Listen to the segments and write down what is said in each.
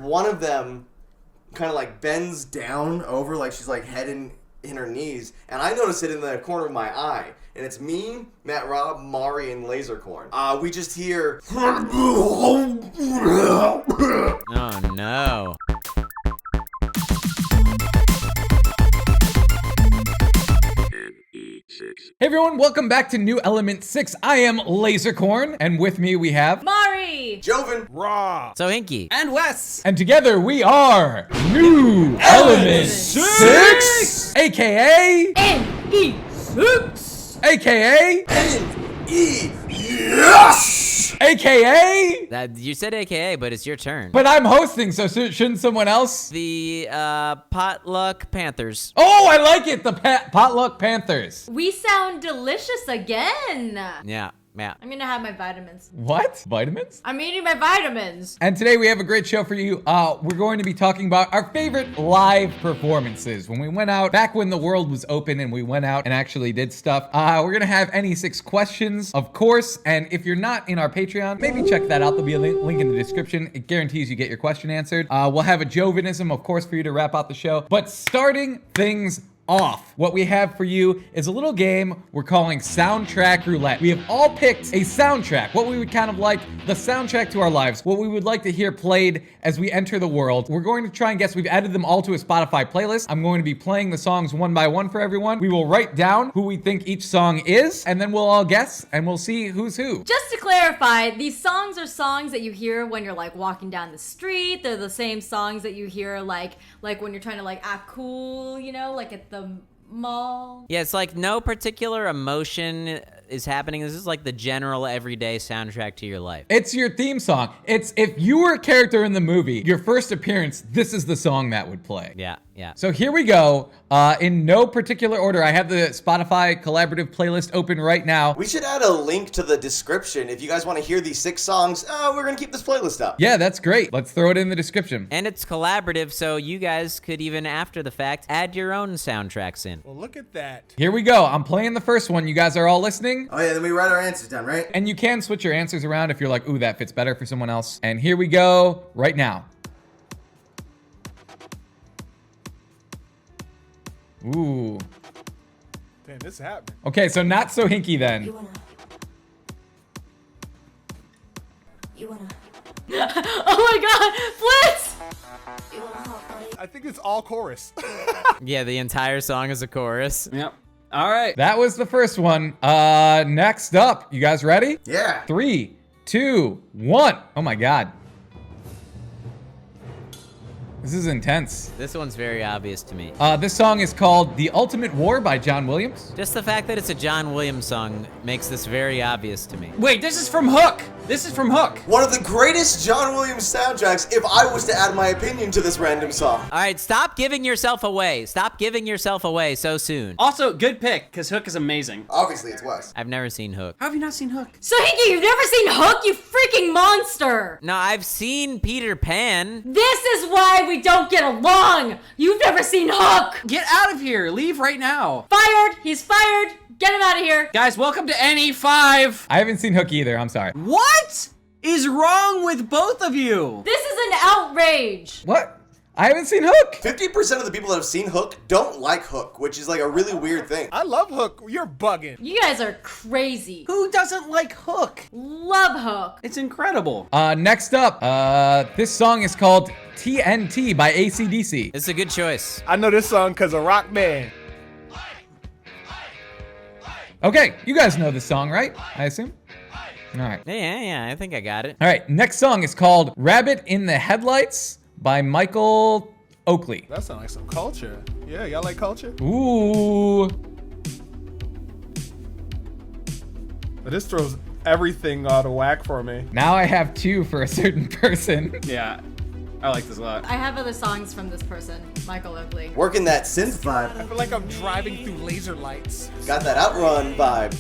One of them kind of like bends down over, like she's like head in her knees, and I notice it in the corner of my eye. And it's me, Matt Rob, Mari, and Lasercorn. We just hear... Oh, no. Hey everyone, welcome back to New Element 6. I am Lasercorn, and with me we have... Mari! Joven! Raw! Sohinki! And Wes! And together we are... New Element 6! AKA... NE6! AKA... N-E... Yes! AKA... You said AKA, but it's your turn. But I'm hosting, so shouldn't someone else? The Potluck Panthers. Oh, I like it! The Potluck Panthers. We sound delicious again. Yeah. I'm gonna have my vitamins. What? Vitamins? I'm eating my vitamins. And today we have a great show for you. We're going to be talking about our favorite live performances. When we went out, back when the world was open and we went out and actually did stuff. We're gonna have NE6 questions, of course. And if you're not in our Patreon, maybe check that out. There'll be a link in the description. It guarantees you get your question answered. We'll have a Jovenism, of course, for you to wrap out the show. But starting things off, what we have for you is a little game we're calling Soundtrack Roulette. We have all picked a soundtrack, what we would kind of like, the soundtrack to our lives, what we would like to hear played as we enter the world. We're going to try and guess. We've added them all to a Spotify playlist. I'm going to be playing the songs one by one for everyone. We will write down who we think each song is, and then we'll all guess, and we'll see who's who. Just to clarify, these songs are songs that you hear when you're like walking down the street. They're the same songs that you hear like when you're trying to like act cool, you know, like at the mall. Yeah, it's like no particular emotion is happening. This is like the general everyday soundtrack to your life. It's your theme song. It's if you were a character in the movie, your first appearance, this is the song that would play. Yeah. So here we go. In no particular order, I have the Spotify collaborative playlist open right now. We should add a link to the description. If you guys want to hear these 6 songs, we're going to keep this playlist up. Yeah, that's great. Let's throw it in the description. And it's collaborative, so you guys could even after the fact add your own soundtracks in. Well, look at that. Here we go. I'm playing the first one. You guys are all listening? Oh yeah, then we write our answers down, right? And you can switch your answers around if you're like, ooh, that fits better for someone else. And here we go right now. Ooh. Damn, this is happening. Okay, so not Sohinki then. You wanna. Oh my god, FLitz! I think it's all chorus. Yeah, the entire song is a chorus. Yep. All right. That was the first one. Next up, you guys ready? Yeah. 3, 2, 1. Oh my god. This is intense. This one's very obvious to me. This song is called The Ultimate War by John Williams. Just the fact that it's a John Williams song makes this very obvious to me. Wait, this is from Hook. This is from Hook. One of the greatest John Williams soundtracks if I was to add my opinion to this random song. All right, stop giving yourself away. Stop giving yourself away so soon. Also, good pick, because Hook is amazing. Obviously, it's Wes. I've never seen Hook. How have you not seen Hook? Sohinki, you've never seen Hook, you freaking monster! No, I've seen Peter Pan. This is why we don't get along! You've never seen Hook! Get out of here. Leave right now. Fired! He's fired! Get him out of here! Guys, welcome to NE5. I haven't seen Hook either, I'm sorry. What is wrong with both of you? This is an outrage! What? I haven't seen Hook. 50% of the people that have seen Hook don't like Hook, which is like a really weird thing. I love Hook. You're bugging. You guys are crazy. Who doesn't like Hook? Love Hook. It's incredible. Next up, this song is called TNT by AC/DC. It's a good choice. I know this song because of Rock Band. Okay, you guys know this song, right? I assume? All right. Yeah, I think I got it. All right, next song is called Rabbit in the Headlights by Michael Oakley. That sounds like some culture. Yeah, y'all like culture? Ooh. But this throws everything out of whack for me. Now I have 2 for a certain person. Yeah, I like this a lot. I have other songs from this person, Michael Oakley. Working that synth vibe. I feel like I'm driving through laser lights. Got that Outrun vibe.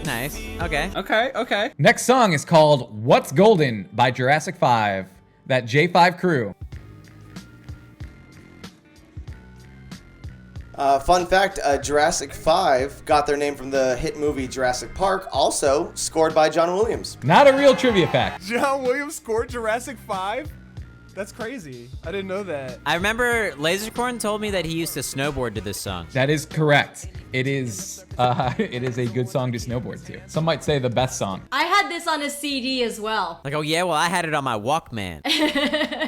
Nice. Okay. Okay. Next song is called What's Golden by Jurassic 5, that J5 crew. Fun fact, Jurassic 5 got their name from the hit movie Jurassic Park, also scored by John Williams. Not a real trivia fact. John Williams scored Jurassic 5? That's crazy. I didn't know that. I remember Lasercorn told me that he used to snowboard to this song. That is correct. It is a good song to snowboard to. Some might say the best song. I had this on a CD as well. Like, oh yeah, well I had it on my Walkman.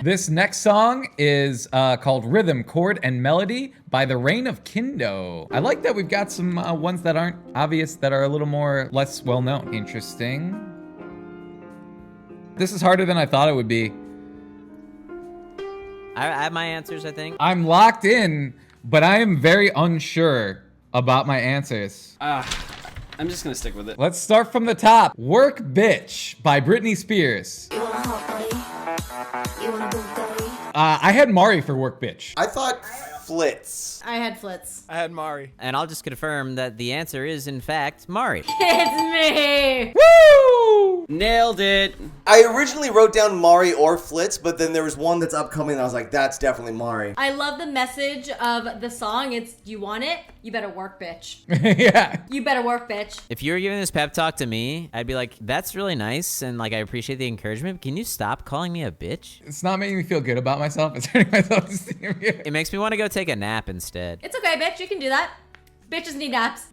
This next song is called Rhythm, Chord, and Melody by The Reign of Kindo. I like that we've got some ones that aren't obvious, that are a little more less well-known. Interesting. This is harder than I thought it would be. I have my answers, I think. I'm locked in, but I am very unsure about my answers. I'm just gonna stick with it. Let's start from the top. Work Bitch by Britney Spears. You want a hot body? You want a Bugatti? I had Mari for Work Bitch. I thought FLitz. I had FLitz. I had Mari. And I'll just confirm that the answer is, in fact, Mari. It's me. Woo! Nailed it. I originally wrote down Mari or FLitz, but then there was one that's upcoming and I was like, that's definitely Mari. I love the message of the song. It's, you want it? You better work, bitch. Yeah. You better work, bitch. If you were giving this pep talk to me, I'd be like, that's really nice, and like I appreciate the encouragement. But can you stop calling me a bitch? It's not making me feel good about myself. It's hurting my self-esteem. It makes me want to go take a nap instead. It's okay, bitch. You can do that. Bitches need naps.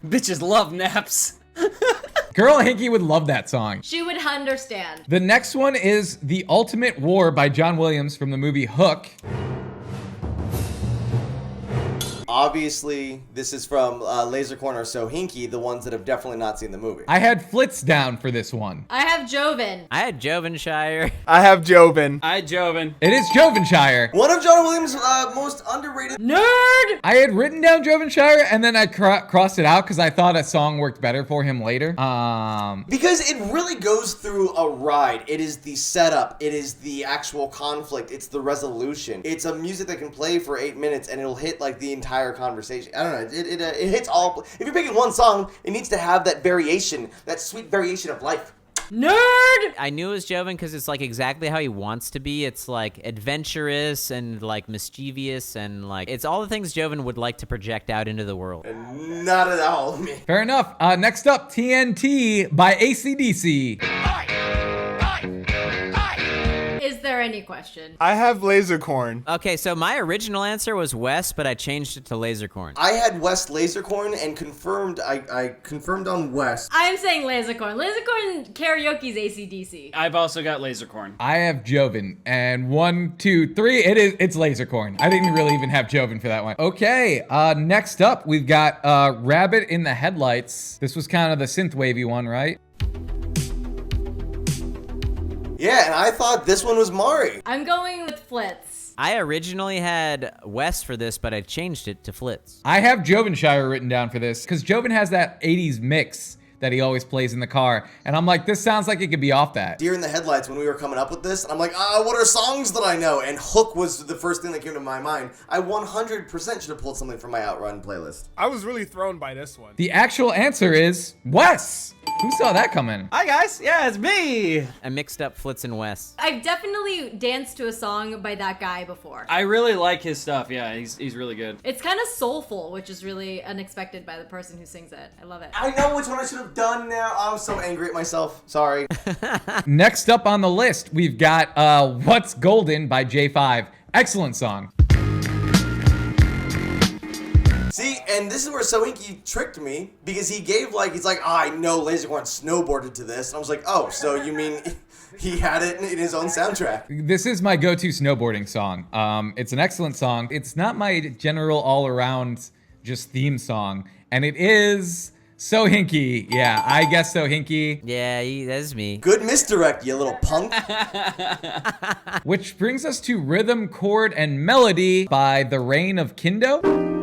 Bitches love naps. Girl Hinky would love that song. She would understand. The next one is The Ultimate War by John Williams from the movie Hook. Obviously, this is from Lasercorn or Sohinki, the ones that have definitely not seen the movie. I had Flitz down for this one. I have Joven. I had Jovenshire. I have Joven. I Joven. It is Jovenshire. One of John Williams' most underrated. Nerd! I had written down Jovenshire and then I crossed it out because I thought a song worked better for him later. Because it really goes through a ride. It is the setup. It is the actual conflict. It's the resolution. It's a music that can play for 8 minutes and it'll hit like the entire conversation. I don't know. It hits all. If you're picking one song, it needs to have that variation, that sweet variation of life. Nerd! I knew it was Joven because it's like exactly how he wants to be. It's like adventurous and like mischievous and like it's all the things Joven would like to project out into the world. And not at all me. Fair enough. Next up, TNT by AC/DC. Is there any question? I have Lasercorn. Okay, so my original answer was West, but I changed it to Lasercorn. I had West Lasercorn and confirmed. I confirmed on West. I'm saying Lasercorn. Lasercorn karaoke's AC/DC. I've also got Lasercorn. I have Joven, and 1, 2, 3, it's Lasercorn. I didn't really even have Joven for that one. Okay, next up, we've got Rabbit in the Headlights. This was kind of the synth-wavy one, right? Yeah, and I thought this one was Mari. I'm going with FLitz. I originally had West for this, but I changed it to Flitz. I have Jovenshire written down for this, because Joven has that 80s mix that he always plays in the car. And I'm like, this sounds like it could be off that. Deer in the Headlights, when we were coming up with this, and I'm like, what are songs that I know? And Hook was the first thing that came to my mind. I 100% should have pulled something from my Outrun playlist. I was really thrown by this one. The actual answer is Wes. Who saw that coming? Hi guys, yeah, it's me. I mixed up Flitz and West. I've definitely danced to a song by that guy before. I really like his stuff. Yeah, he's really good. It's kind of soulful, which is really unexpected by the person who sings it. I love it. I know which one I should have done now. I'm so angry at myself. Sorry. Next up on the list, we've got What's Golden by J5. Excellent song. See, and this is where Sohinki tricked me, because he gave he's like, I know Lasercorn snowboarded to this. And I was like, oh, so you mean he had it in his own soundtrack? This is my go-to snowboarding song. It's an excellent song. It's not my general all-around just theme song, and it is Sohinki. Yeah, I guess Sohinki. Yeah, that's me. Good misdirect, you little punk. Which brings us to Rhythm, Chord, and Melody by The Reign of Kindo.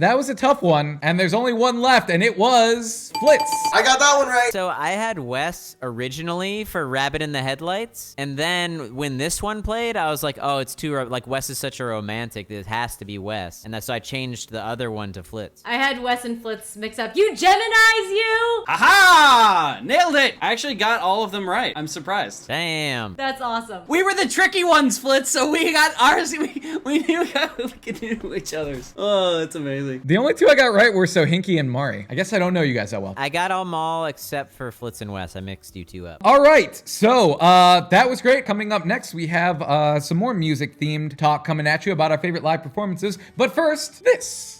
That was a tough one, and there's only one left, and it was FLitz. I got that one right. So I had Wes originally for Rabbit in the Headlights, and then when this one played, I was like, oh, it's too, like, Wes is such a romantic, it has to be Wes. And that's so I changed the other one to FLitz. I had Wes and FLitz mix up. You Geminis, you! Aha! Nailed it! I actually got all of them right. I'm surprised. Damn. That's awesome. We were the tricky ones, FLitz, so we got ours. We knew how we could do each other's. Oh, that's amazing. The only two I got right were Sohinki and Mari. I guess I don't know you guys that well. I got them all except for FLitz and Wes. I mixed you two up. All right, so that was great. Coming up next, we have some more music-themed talk coming at you about our favorite live performances. But first, this.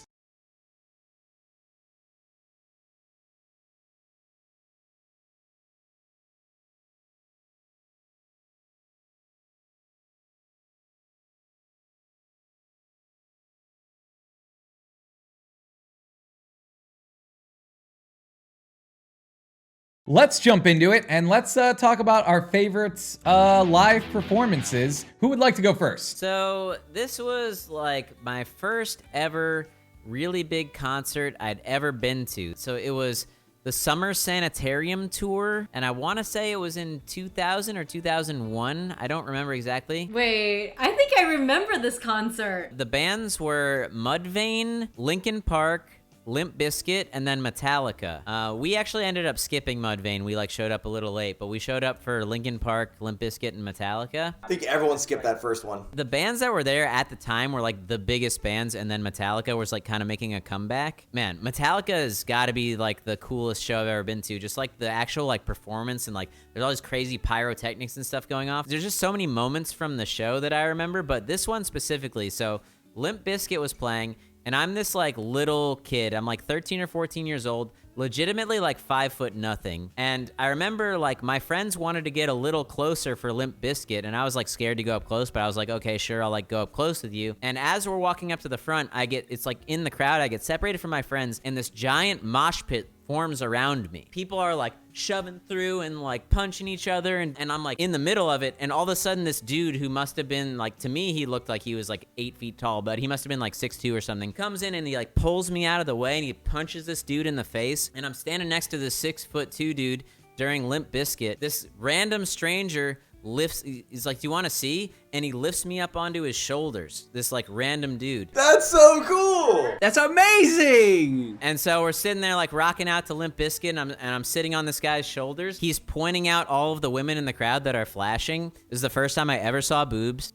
Let's jump into it, and let's talk about our favorites live performances. Who would like to go first? So this was like my first ever really big concert I'd ever been to. So it was the Summer Sanitarium Tour, and I want to say it was in 2000 or 2001. I don't remember exactly. Wait, I think I remember this concert. The bands were Mudvayne, Linkin Park, Limp Bizkit, and then Metallica. We actually ended up skipping Mudvayne. We like showed up a little late, but we showed up for Linkin Park, Limp Bizkit, and Metallica. I think everyone skipped that first one. The bands that were there at the time were like the biggest bands, and then Metallica was like kind of making a comeback. Man, Metallica has got to be like the coolest show I've ever been to. Just like the actual like performance, and like there's all these crazy pyrotechnics and stuff going off. There's just so many moments from the show that I remember, but this one specifically. So Limp Bizkit was playing, and I'm this like little kid. I'm like 13 or 14 years old, legitimately like 5 foot nothing. And I remember like my friends wanted to get a little closer for Limp Bizkit, and I was like scared to go up close, but I was like, okay, sure, I'll like go up close with you. And as we're walking up to the front, it's like in the crowd, I get separated from my friends, and this giant mosh pit forms around me. People are like shoving through and like punching each other, and I'm like in the middle of it, and all of a sudden this dude who must have been like, to me he looked like he was like 8 feet tall, but he must have been like 6'2" or something, comes in and he like pulls me out of the way and he punches this dude in the face, and I'm standing next to this 6'2" dude during Limp Bizkit. This random stranger he's like, do you want to see? And he lifts me up onto his shoulders, this like random dude. That's so cool. That's amazing. And so we're sitting there like rocking out to Limp Bizkit, and I'm sitting on this guy's shoulders. He's pointing out all of the women in the crowd that are flashing. This is the first time I ever saw boobs.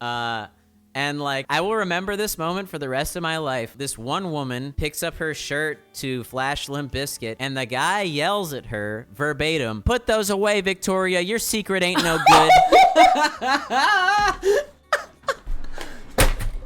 And like, I will remember this moment for the rest of my life. This one woman picks up her shirt to flash Limp Bizkit, and the guy yells at her verbatim, "Put those away, Victoria. Your secret ain't no good."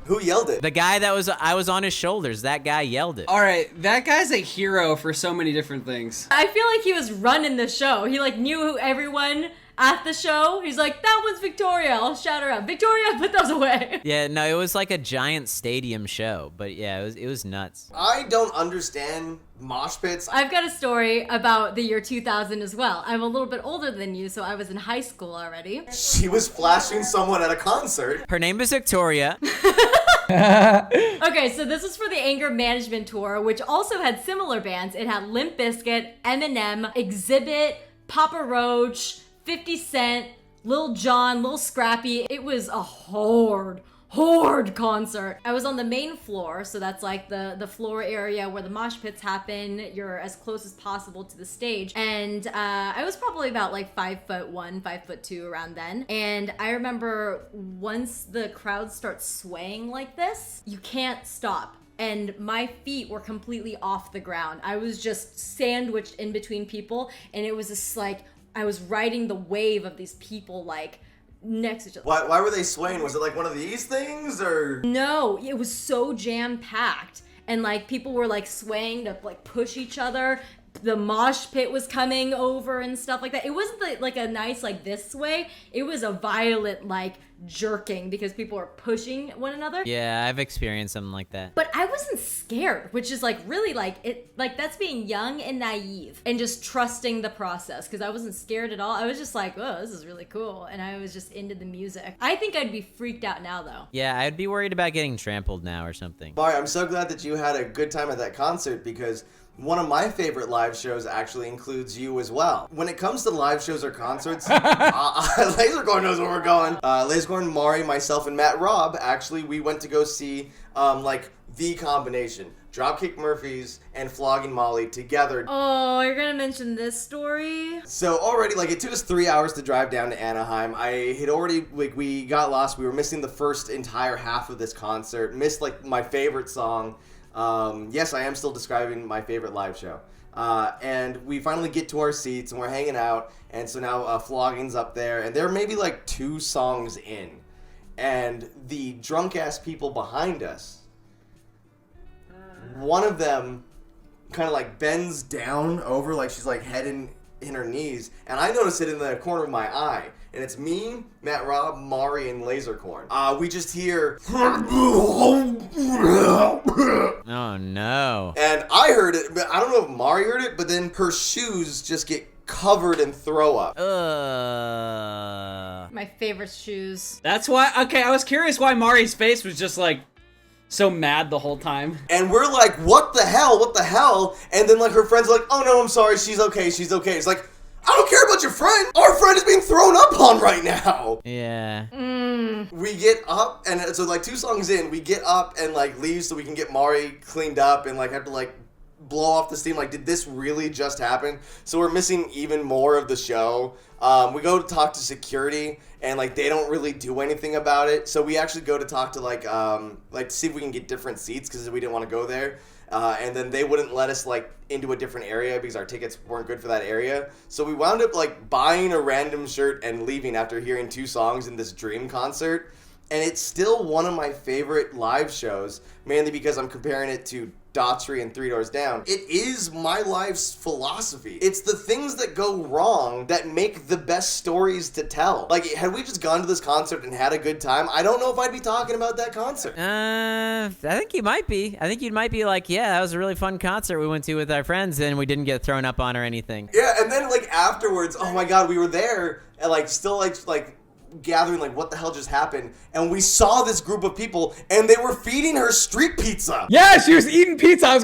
Who yelled it? The guy I was on his shoulders, that guy yelled it. All right, that guy's a hero for so many different things. I feel like he was running the show. He like knew who everyone at the show. He's like, that one's Victoria. I'll shout her out. Victoria, put those away. Yeah, no, it was like a giant stadium show, but yeah, it was nuts. I don't understand mosh pits. I've got a story about the year 2000 as well. I'm a little bit older than you, so I was in high school already. She was flashing someone at a concert. Her name is Victoria. Okay, so this was for the Anger Management Tour, which also had similar bands. It had Limp Bizkit, Eminem, Exhibit, Papa Roach, 50 Cent, Lil Jon, Lil Scrappy. It was a horde concert. I was on the main floor, so that's like the floor area where the mosh pits happen. You're as close as possible to the stage. And I was probably about like 5'1", 5'2" around then. And I remember once the crowd starts swaying like this, you can't stop. And my feet were completely off the ground. I was just sandwiched in between people, and it was just like I was riding the wave of these people like next to each other. Why were they swaying? Was it like one of these things, or? No, it was so jam-packed. And like people were like swaying to like push each other, the mosh pit was coming over and stuff like that. It wasn't like a nice like this way. It was a violent like jerking because people were pushing one another. Yeah, I've experienced something like that. But I wasn't scared, which is like really like it, like that's being young and naive and just trusting the process, because I wasn't scared at all. I was just like, oh, this is really cool. And I was just into the music. I think I'd be freaked out now though. Yeah, I'd be worried about getting trampled now or something. Mari, I'm so glad that you had a good time at that concert, because one of my favorite live shows actually includes you as well. When it comes to live shows or concerts, Lasercorn knows where we're going. Lasercorn, Mari, myself, and Matt Robb, actually, we went to go see, like, the combination. Dropkick Murphys and Flogging Molly together. Oh, you're gonna mention this story? So already, like, it took us 3 hours to drive down to Anaheim. I had already, like, we got lost. We were missing the first entire half of this concert. Missed, like, my favorite song. Yes, I am still describing my favorite live show. And we finally get to our seats and we're hanging out. And so now Flogging's up there, and they're maybe like 2 songs in. And the drunk ass people behind us, one of them kind of like bends down over, like she's like head in her knees. And I notice it in the corner of my eye. And it's me, Matt Robb, Mari, and Lasercorn. We just hear... Oh no. And I heard it, but I don't know if Mari heard it, but then her shoes just get covered in throw up. My favorite shoes. That's why. Okay, I was curious why Mari's face was just like so mad the whole time. And we're like, what the hell? What the hell? And then like her friends are like, oh no, I'm sorry, she's okay, she's okay. It's like, I don't care about your friend. Our friend is being thrown up on right now. Yeah. We get up, and so like 2 songs in, we get up and like leave so we can get Mari cleaned up and like have to like blow off the steam. Like, did this really just happen? So we're missing even more of the show. We go to talk to security, and like they don't really do anything about it. So we actually go to talk to like to see if we can get different seats, because we didn't want to go there. And then they wouldn't let us like into a different area because our tickets weren't good for that area. So we wound up like buying a random shirt and leaving after hearing 2 songs in this dream concert. And it's still one of my favorite live shows, mainly because I'm comparing it to Daughtry and 3 Doors Down. It is my life's philosophy. It's the things that go wrong that make the best stories to tell. Like, had we just gone to this concert and had a good time, I don't know if I'd be talking about that concert. I think you might be. I think you might be like, yeah, that was a really fun concert we went to with our friends and we didn't get thrown up on or anything. Yeah, and then like afterwards, oh my god, we were there and like still like gathering like what the hell just happened, and we saw this group of people and they were feeding her street pizza. Yeah, she was eating pizza. I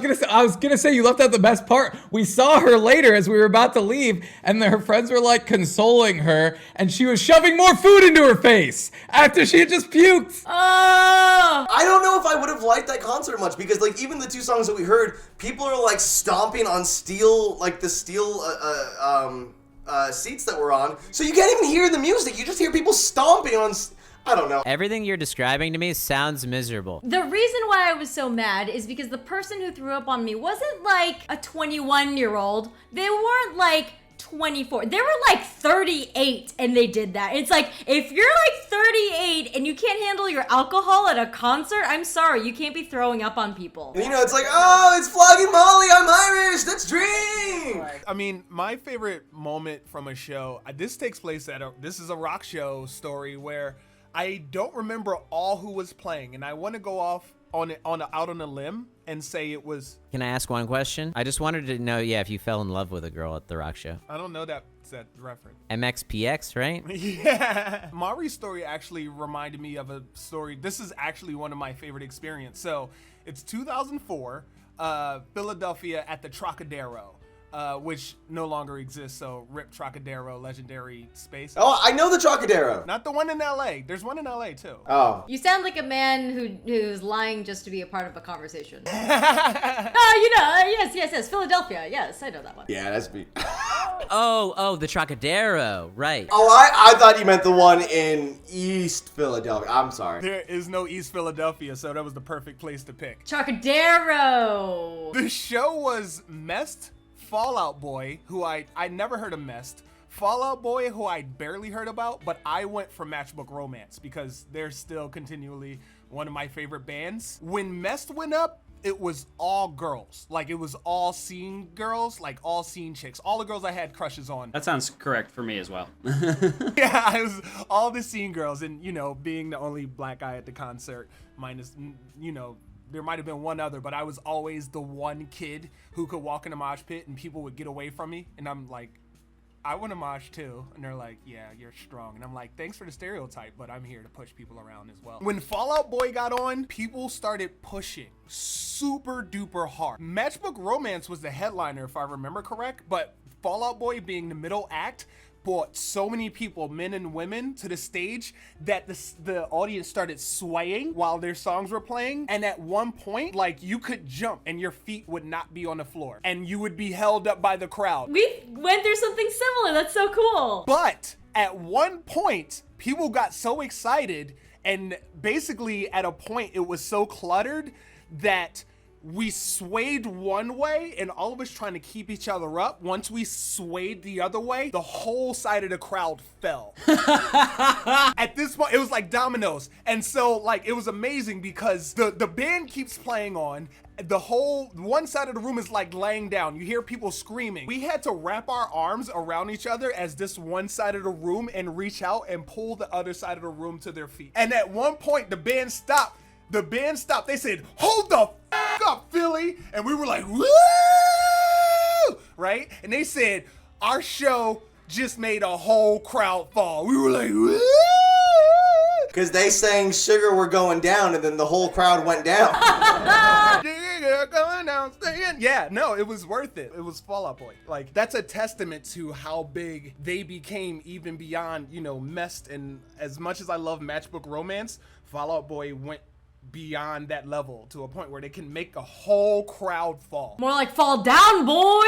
was gonna say you left out the best part. We saw her later as we were about to leave, and her friends were like consoling her, and she was shoving more food into her face after she had just puked. Oh! I don't know if I would have liked that concert much, because like even the 2 songs that we heard, people are like stomping on steel, like the steel seats that we're on, so you can't even hear the music. You just hear people stomping on. I don't know. Everything you're describing to me sounds miserable. The reason why I was so mad is because the person who threw up on me wasn't like a 21-year-old. They weren't like 24. They were like 38 and they did that. It's like, if you're like 38 and you can't handle your alcohol at a concert, I'm sorry, you can't be throwing up on people. And, you know, it's like, oh, it's Flogging Molly, I'm Irish, that's Dream! I mean, my favorite moment from a show, this takes place at this is a rock show story where I don't remember all who was playing, and I want to go off out on a limb and say it was. Can I ask one question? I just wanted to know, if you fell in love with a girl at the rock show. I don't know that reference. MXPX, right? Yeah. Mari's story actually reminded me of a story. This is actually one of my favorite experiences. So it's 2004, Philadelphia at the Trocadero. Which no longer exists, so RIP Trocadero, legendary space. Oh, I know the Trocadero. Not the one in LA. There's one in LA too. Oh. You sound like a man who's lying just to be a part of a conversation. Yes, Philadelphia. Yes, I know that one. Yeah, that's me. Oh, the Trocadero, right. Oh, I thought you meant the one in East Philadelphia. I'm sorry. There is no East Philadelphia, so that was the perfect place to pick. Trocadero. The show was Mest, Fall Out Boy, who I never heard of Mest, Fall Out Boy, who I barely heard about, but I went for Matchbook Romance because they're still continually one of my favorite bands. When Mest went up, it was all girls. Like, it was all scene girls, like all scene chicks. All the girls I had crushes on. That sounds correct for me as well. Yeah, it was all the scene girls. And, you know, being the only black guy at the concert, minus, you know, there might have been one other, but I was always the one kid who could walk in a mosh pit and people would get away from me. And I'm like, I want to mosh too. And they're like, yeah, you're strong. And I'm like, thanks for the stereotype, but I'm here to push people around as well. When Fall Out Boy got on, people started pushing super duper hard. Matchbook Romance was the headliner, if I remember correct, but Fall Out Boy being the middle act brought so many people, men and women, to the stage that the audience started swaying while their songs were playing. And at one point, like, you could jump and your feet would not be on the floor and you would be held up by the crowd. We went through something similar. That's so cool. But at one point, people got so excited, and basically at a point it was so cluttered that we swayed one way and all of us trying to keep each other up. Once we swayed the other way, the whole side of the crowd fell. At this point, it was like dominoes. And so, like, it was amazing because the band keeps playing on. The whole one side of the room is like laying down. You hear people screaming. We had to wrap our arms around each other as this one side of the room and reach out and pull the other side of the room to their feet. And at one point, the band stopped. They said, "Hold the f up, Philly." And we were like, "Woo!" Right? And they said, "Our show just made a whole crowd fall." We were like, "Woo!" Because they sang Sugar We're Going Down, and then the whole crowd went down. Yeah, no, it was worth it. It was Fall Out Boy. Like, that's a testament to how big they became, even beyond, you know, Mest. And as much as I love Matchbook Romance, Fall Out Boy went beyond that level to a point where they can make a whole crowd fall. More like fall down, boy.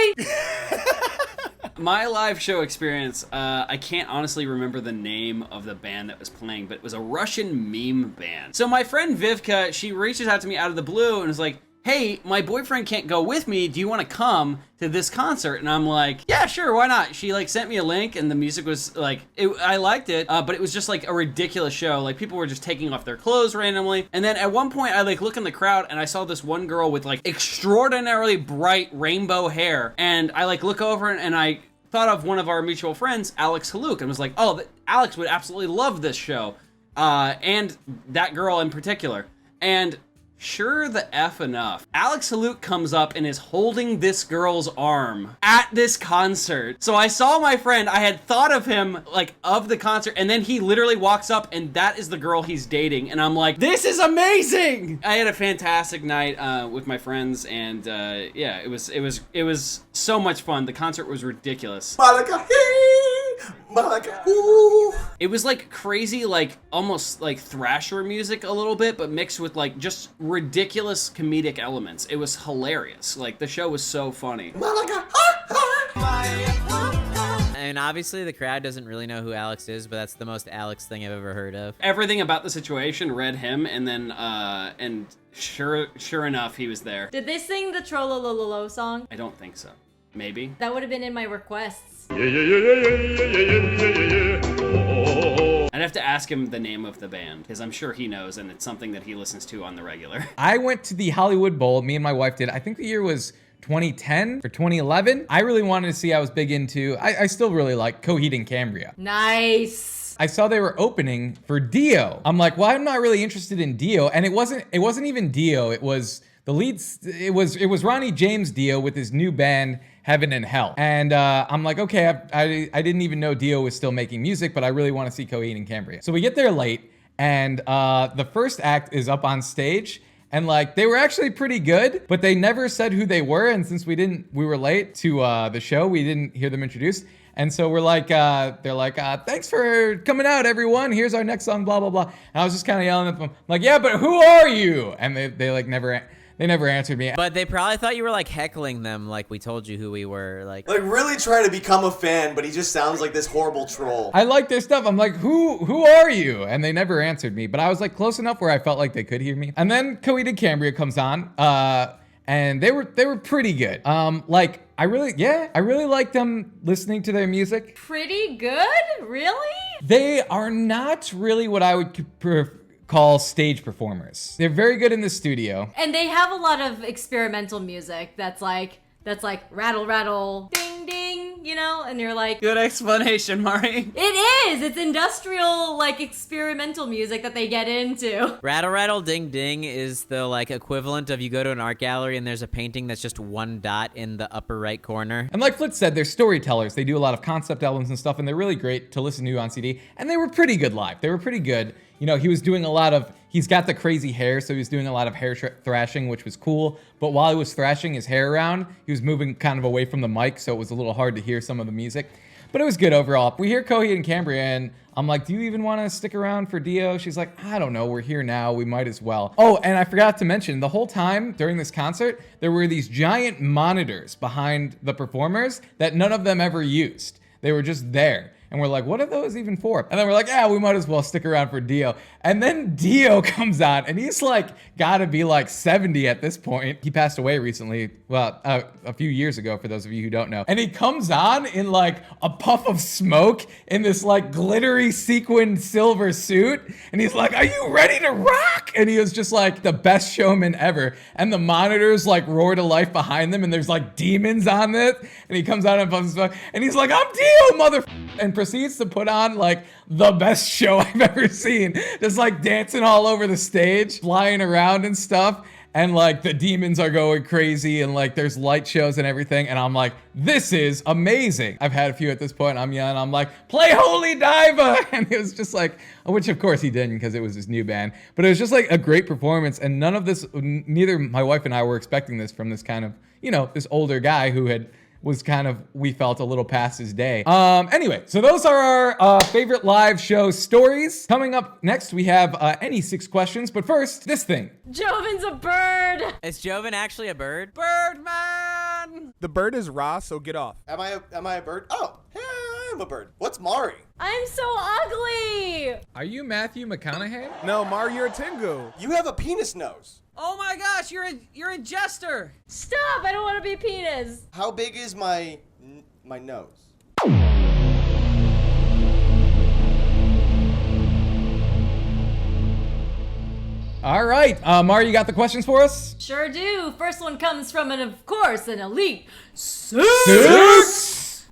My live show experience, I can't honestly remember the name of the band that was playing, but it was a Russian meme band. So my friend Vivka, she reaches out to me out of the blue and is like, "Hey, my boyfriend can't go with me. Do you want to come to this concert?" And I'm like, "Yeah, sure, why not?" She like sent me a link, and the music was like, I liked it, but it was just like a ridiculous show. Like, people were just taking off their clothes randomly. And then at one point, I like look in the crowd, and I saw this one girl with like extraordinarily bright rainbow hair. And I like look over, and I thought of one of our mutual friends, Alex Haluk, and was like, "Oh, Alex would absolutely love this show," and that girl in particular. And sure the F enough, Alex Haluk comes up and is holding this girl's arm at this concert. So I saw my friend, I had thought of him, like, of the concert, and then he literally walks up and that is the girl he's dating. And I'm like, this is amazing! I had a fantastic night with my friends, and yeah, it was so much fun. The concert was ridiculous. Malaka, Malaka, ooh. It was like crazy, like almost like thrasher music a little bit, but mixed with like just ridiculous comedic elements. It was hilarious. Like, the show was so funny. Malaka, And obviously the crowd doesn't really know who Alex is, but that's the most Alex thing I've ever heard of. Everything about the situation read him, and then and sure enough, he was there. Did they sing the Trollolololo song? I don't think so. Maybe. That would have been in my requests. I'd have to ask him the name of the band, because I'm sure he knows, and it's something that he listens to on the regular. I went to the Hollywood Bowl. Me and my wife did. I think the year was 2010 or 2011. I really wanted to see. I was big into. I still really like Coheed and Cambria. Nice. I saw they were opening for Dio. I'm like, well, I'm not really interested in Dio, and it wasn't even Dio. It was the leads. It was Ronnie James Dio with his new band Heaven and Hell. And I'm like, okay, I didn't even know Dio was still making music, but I really want to see Coheed and Cambria. So we get there late, and the first act is up on stage, and like, they were actually pretty good, but they never said who they were. And since we were late to the show, we didn't hear them introduced. And so we're like, they're like, thanks for coming out, everyone. Here's our next song, blah, blah, blah. And I was just kind of yelling at them, like, yeah, but who are you? And they like never answered me. But they probably thought you were like heckling them, like we told you who we were. Like really trying to become a fan, but he just sounds like this horrible troll. I like their stuff. I'm like, who are you? And they never answered me, but I was like close enough where I felt like they could hear me. And then Coheed and Cambria comes on, and they were pretty good. Like, I really like them listening to their music. Pretty good? Really? They are not really what I would call stage performers. They're very good in the studio. And they have a lot of experimental music that's like rattle, rattle, ding, ding, you know? And you're like, Good explanation, Mari. it is! It's industrial, like, experimental music that they get into. Rattle Rattle Ding Ding is the like equivalent of you go to an art gallery and there's a painting that's just one dot in the upper right corner. And like FLitz said, they're storytellers. They do a lot of concept albums and stuff, and they're really great to listen to on CD. And they were pretty good live. They were pretty good. You know, he was doing a lot of, he's got the crazy hair, so he was doing a lot of hair thrashing, which was cool. But while he was thrashing his hair around, he was moving kind of away from the mic, so it was a little hard to hear some of the music. But it was good overall. We hear Coheed and Cambria, and I'm like, do you even want to stick around for Dio? She's like, I don't know, we're here now, we might as well. Oh, and I forgot to mention, the whole time during this concert, there were these giant monitors behind the performers that none of them ever used. They were just there. And we're like, what are those even for? And then we're like, yeah, we might as well stick around for Dio. And then Dio comes on, and he's like, gotta be like 70 at this point. He passed away recently, well, a few years ago, for those of you who don't know. And he comes on in like a puff of smoke in this like glittery sequined silver suit. And he's like, are you ready to rock? And he was just like the best showman ever. And the monitors like roar to life behind them, and there's like demons on it. And he comes out and puffs smoke, and he's like, I'm Dio, and proceeds to put on like the best show I've ever seen. Just like dancing all over the stage, flying around and stuff. And like the demons are going crazy, and like there's light shows and everything. And I'm like, this is amazing. I've had a few at this point. I'm young. I'm like, play Holy Diva. And it was just like, which of course he didn't because it was his new band. But it was just like a great performance. And none of this, neither my wife and I were expecting this from this kind of, you know, this older guy who was kind of, we felt, a little past his day. Anyway, so those are our favorite live show stories. Coming up next, we have NE6 questions, but first, this thing. Joven's a bird! Is Joven actually a bird? Birdman! The bird is Ra, so get off. Am I a bird? Oh, hey, I am a bird. What's Mari? I'm so ugly! Are you Matthew McConaughey? No, Mari, you're a Tengu. You have a penis nose. Oh my gosh, you're a jester. Stop! I don't want to be a penis! How big is my nose? All right, Mari, you got the questions for us? Sure do. First one comes from, of course, an elite six.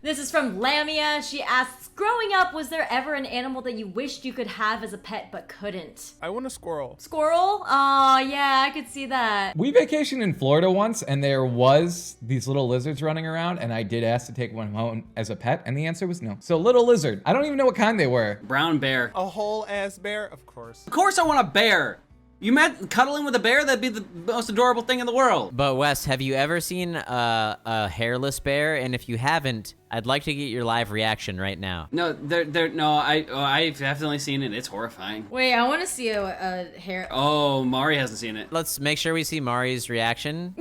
This is from Lamiya. She asks, growing up, was there ever an animal that you wished you could have as a pet but couldn't? I want a squirrel. Squirrel? Aw, yeah, I could see that. We vacationed in Florida once, and there was these little lizards running around, and I did ask to take one home as a pet, and the answer was no. So little lizard. I don't even know what kind they were. Brown bear. A whole ass bear? Of course. Of course I want a bear. You meant cuddling with a bear? That'd be the most adorable thing in the world. But Wes, have you ever seen a hairless bear? And if you haven't, I'd like to get your live reaction right now. No, I've definitely seen it. It's horrifying. Wait, I want to see a hair. Oh, Mari hasn't seen it. Let's make sure we see Mari's reaction.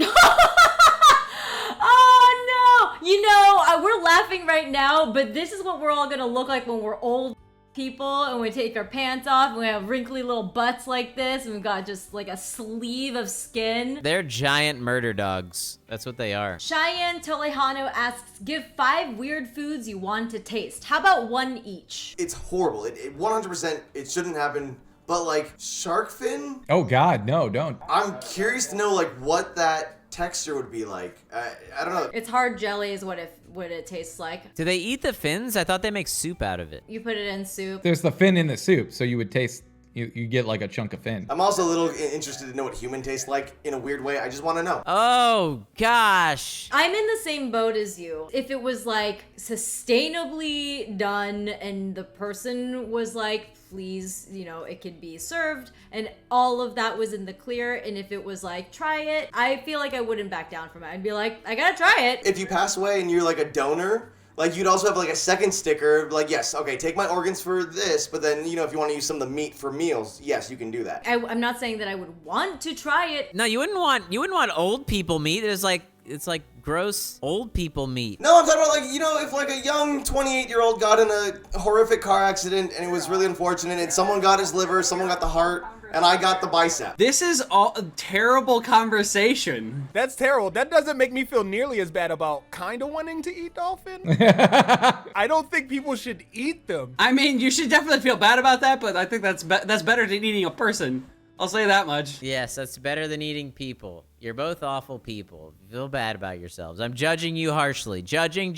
Oh no! You know, we're laughing right now, but this is what we're all gonna look like when we're old people and we take our pants off and we have wrinkly little butts like this and we've got just like a sleeve of skin. They're giant murder dogs. That's what they are. Cheyenne Tolehano asks, give 5 weird foods you want to taste. How about 1 each? It's horrible. It 100%, it shouldn't happen. But like shark fin? Oh God, no, don't. I'm curious to know like what that texture would be like. I don't know. It's hard jelly is what it tastes like. Do they eat the fins? I thought they make soup out of it. You put it in soup. There's the fin in the soup, so you would taste, you get like a chunk of fin. I'm also a little interested to know what human tastes like in a weird way. I just want to know. Oh gosh. I'm in the same boat as you. If it was like sustainably done and the person was like, please, you know, it can be served and all of that was in the clear, and if it was like, try it, I feel like I wouldn't back down from it. I'd be like, I gotta try it. If you pass away and you're like a donor, like you'd also have like a second sticker, like, yes, okay, take my organs for this, but then, you know, if you want to use some of the meat for meals, yes, you can do that. I'm not saying that I would want to try it. No, you wouldn't want old people meat. There's like it's like gross old people meat. No, I'm talking about like, you know, if like a young 28-year-old got in a horrific car accident and it was really unfortunate and someone got his liver, someone got the heart, and I got the bicep. This is all a terrible conversation. That's terrible. That doesn't make me feel nearly as bad about kind of wanting to eat dolphin. I don't think people should eat them. I mean, you should definitely feel bad about that, but I think that's better than eating a person. I'll say that much. Yes, that's better than eating people. You're both awful people. Feel bad about yourselves. I'm judging you harshly. Judging.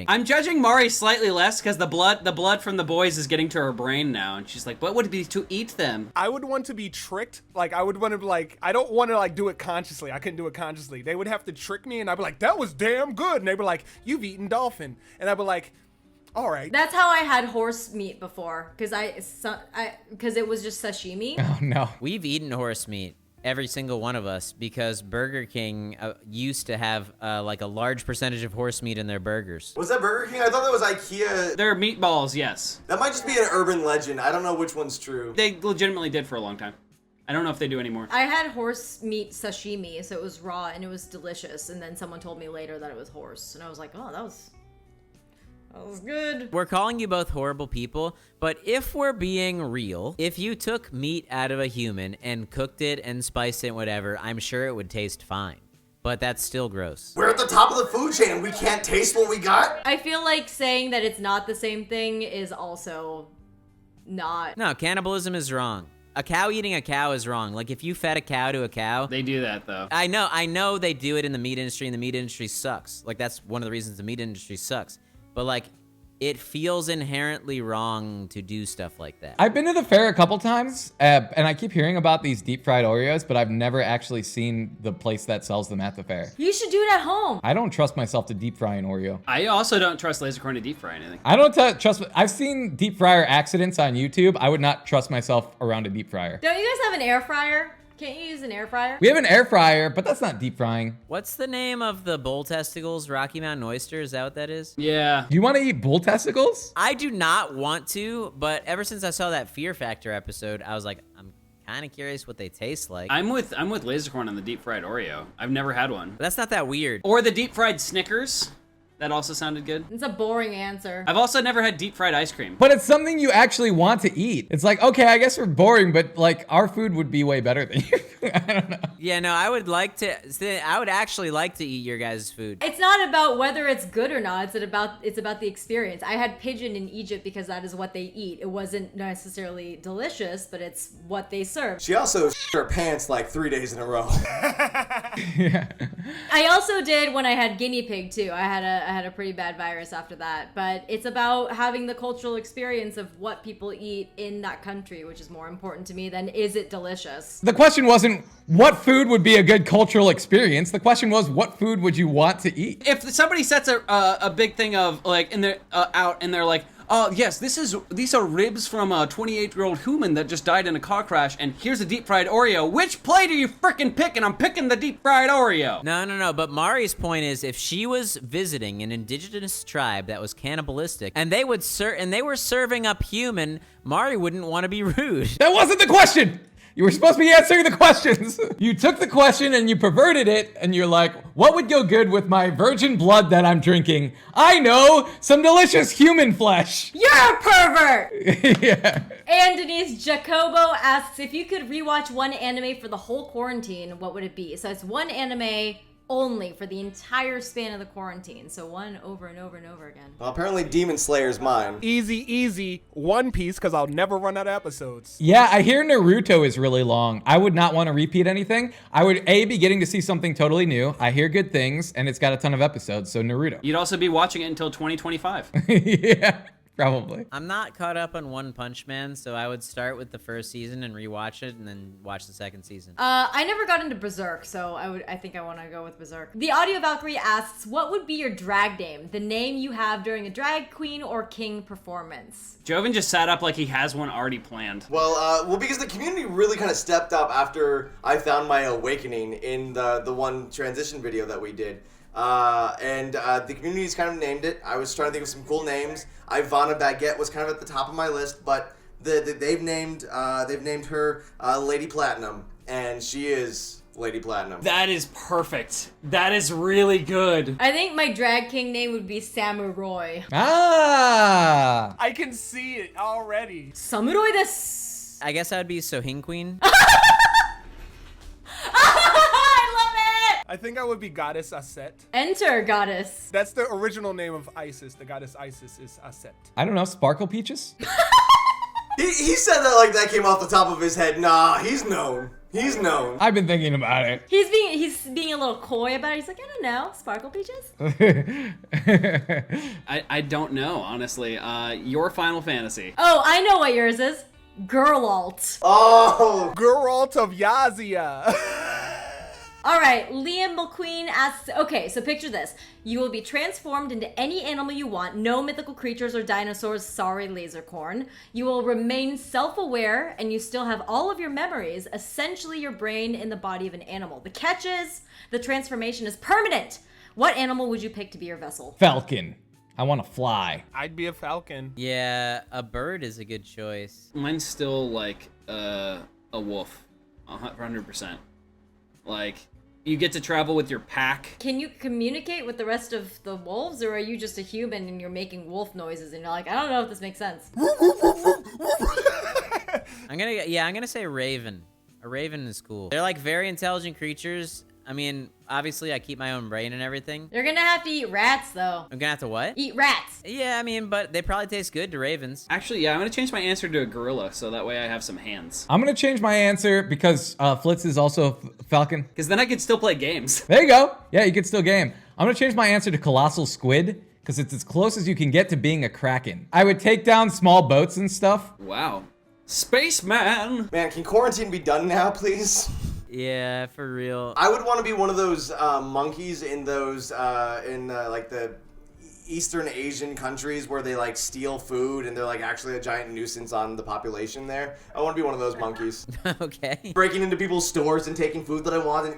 I'm judging Mari slightly less because the blood from the boys is getting to her brain now, and she's like, "What would it be to eat them?" I would want to be tricked. Like, I would want to, like, I don't want to, like, do it consciously. I couldn't do it consciously. They would have to trick me, and I'd be like, that was damn good. And they'd be like, you've eaten dolphin. And I'd be like, all right. That's how I had horse meat before, because it was just sashimi. Oh no. We've eaten horse meat, every single one of us, because Burger King used to have like a large percentage of horse meat in their burgers. Was that Burger King? I thought that was IKEA. They're meatballs, yes. That might just be an urban legend. I don't know which one's true. They legitimately did for a long time. I don't know if they do anymore. I had horse meat sashimi, so it was raw and it was delicious. And then someone told me later that it was horse, and I was like, oh, that was good. We're calling you both horrible people, but if we're being real, if you took meat out of a human and cooked it and spiced it, whatever, I'm sure it would taste fine. But that's still gross. We're at the top of the food chain and we can't taste what we got? I feel like saying that it's not the same thing is also not. No, cannibalism is wrong. A cow eating a cow is wrong. Like, if you fed a cow to a cow... They do that, though. I know they do it in the meat industry, and the meat industry sucks. Like, that's one of the reasons the meat industry sucks. But, like, it feels inherently wrong to do stuff like that. I've been to the fair a couple times, and I keep hearing about these deep fried Oreos, but I've never actually seen the place that sells them at the fair. You should do it at home. I don't trust myself to deep fry an Oreo. I also don't trust Lasercorn to deep fry anything. I don't trust. I've seen deep fryer accidents on YouTube. I would not trust myself around a deep fryer. Don't you guys have an air fryer? Can't you use an air fryer? We have an air fryer, but that's not deep frying. What's the name of the bull testicles? Rocky Mountain oyster? Is that what that is? Yeah. You want to eat bull testicles? I do not want to, but ever since I saw that Fear Factor episode, I was like, I'm kind of curious what they taste like. I'm with Lasercorn on the deep fried Oreo. I've never had one. But that's not that weird. Or the deep fried Snickers. That also sounded good. It's a boring answer. I've also never had deep fried ice cream. But it's something you actually want to eat. It's like, okay, I guess we're boring, but like our food would be way better than you. I don't know. Yeah, no, I would actually like to eat your guys' food. It's not about whether it's good or not. It's about the experience. I had pigeon in Egypt because that is what they eat. It wasn't necessarily delicious, but it's what they serve. She also shit her pants like 3 days in a row. Yeah. I also did when I had guinea pig too. I had a pretty bad virus after that. But it's about having the cultural experience of what people eat in that country, which is more important to me than is it delicious. The question wasn't what food would be a good cultural experience. The question was what food would you want to eat? If somebody sets a big thing of like in their out and they're like, oh yes, these are ribs from a 28-year-old human that just died in a car crash, and here's a deep fried Oreo. Which plate are you freaking picking? I'm picking the deep fried Oreo. No. But Mari's point is, if she was visiting an indigenous tribe that was cannibalistic, and they were serving up human, Mari wouldn't want to be rude. That wasn't the question. You were supposed to be answering the questions. You took the question and you perverted it, and you're like, what would go good with my virgin blood that I'm drinking? I know, some delicious human flesh. You're a pervert! Yeah. And Denise Jacobo asks, if you could rewatch one anime for the whole quarantine, what would it be? So it's one anime only for the entire span of the quarantine. So one over and over and over again. Well, apparently Demon Slayer's mine. Easy, One Piece, because I'll never run out of episodes. Yeah, I hear Naruto is really long. I would not want to repeat anything. I would, be getting to see something totally new. I hear good things, and it's got a ton of episodes, so Naruto. You'd also be watching it until 2025. Yeah. Probably. I'm not caught up on One Punch Man, so I would start with the first season and rewatch it, and then watch the second season. I never got into Berserk, so I think I want to go with Berserk. The Audio Valkyrie asks, what would be your drag name? The name you have during a drag queen or king performance? Joven just sat up like he has one already planned. Well, because the community really kind of stepped up after I found my awakening in the one transition video that we did. The community's kind of named it. I was trying to think of some cool names. Ivana Baguette was kind of at the top of my list, but they've named her Lady Platinum, and she is Lady Platinum. That is perfect. That is really good. I think my drag king name would be Samurai. Ah! I can see it already. Samurai desu. I guess I'd be Sohinki. I love it! I think I would be Goddess Aset. Enter, goddess. That's the original name of Isis. The goddess Isis is Aset. I don't know, Sparkle Peaches? He said that like that came off the top of his head. Nah, he's known. He's known. I've been thinking about it. He's being a little coy about it. He's like, I don't know, Sparkle Peaches? I don't know, honestly. Your Final Fantasy. Oh, I know what yours is. Girl alt. Oh, Geralt of Yazia. All right, Liam McQueen asks, okay, so picture this. You will be transformed into any animal you want. No mythical creatures or dinosaurs. Sorry, Lasercorn. You will remain self-aware, and you still have all of your memories, essentially your brain in the body of an animal. The catch is, the transformation is permanent. What animal would you pick to be your vessel? Falcon. I want to fly. I'd be a falcon. Yeah, a bird is a good choice. Mine's still like a wolf, 100%. Like, you get to travel with your pack. Can you communicate with the rest of the wolves, or are you just a human and you're making wolf noises and you're like, I don't know if this makes sense? I'm gonna say raven. A raven is cool. They're like very intelligent creatures. I mean, obviously I keep my own brain and everything. You're gonna have to eat rats, though. I'm gonna have to what? Eat rats. Yeah, I mean, but they probably taste good to ravens. Actually, yeah, I'm gonna change my answer to a gorilla, so that way I have some hands. I'm going to change my answer because FLitz is also a falcon. Because then I could still play games. There you go. Yeah, you can still game. I'm going to change my answer to colossal squid because it's as close as you can get to being a kraken. I would take down small boats and stuff. Wow. Spaceman! man, can quarantine be done now, please? Yeah, for real. I would want to be one of those monkeys in those like the Eastern Asian countries where they like steal food and they're like actually a giant nuisance on the population there. I want to be one of those monkeys. Okay. Breaking into people's stores and taking food that I want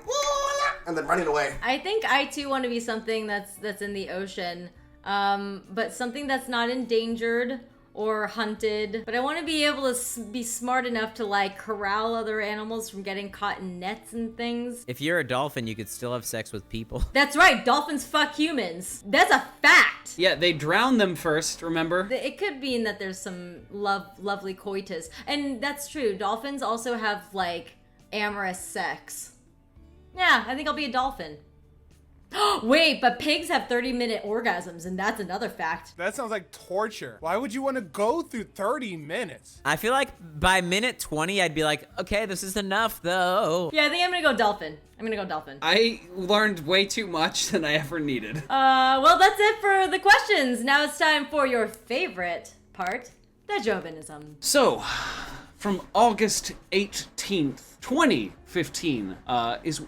and then running away. I think I too want to be something that's in the ocean, but something that's not endangered or hunted. But I want to be able to be smart enough to like corral other animals from getting caught in nets and things. If you're a dolphin, you could still have sex with people. That's right, dolphins fuck humans. That's a fact. Yeah, they drown them first, remember? It could mean that there's some lovely coitus. And that's true. Dolphins also have like amorous sex. Yeah, I think I'll be a dolphin. Wait, but pigs have 30-minute orgasms, and that's another fact. That sounds like torture. Why would you want to go through 30 minutes? I feel like by minute 20, I'd be like, okay, this is enough, though. Yeah, I think I'm gonna go dolphin. I learned way too much than I ever needed. Well, that's it for the questions. Now it's time for your favorite part, the Jovenism. So, from August 18th, 2015,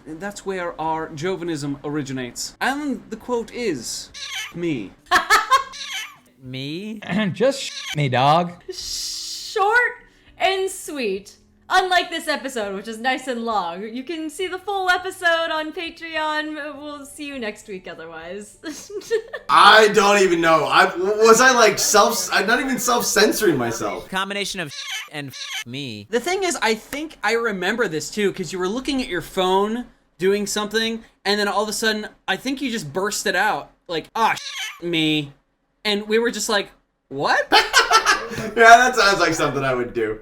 that's where our Jovenism originates. And the quote is, me. Me? Just me, dog. Short and sweet. Unlike this episode, which is nice and long. You can see the full episode on Patreon. We'll see you next week otherwise. I don't even know. I'm not even self-censoring myself. Combination of and me. The thing is, I think I remember this too, because you were looking at your phone, doing something, and then all of a sudden, I think you just burst it out, like, me. And we were just like, what? Yeah, that sounds like something I would do.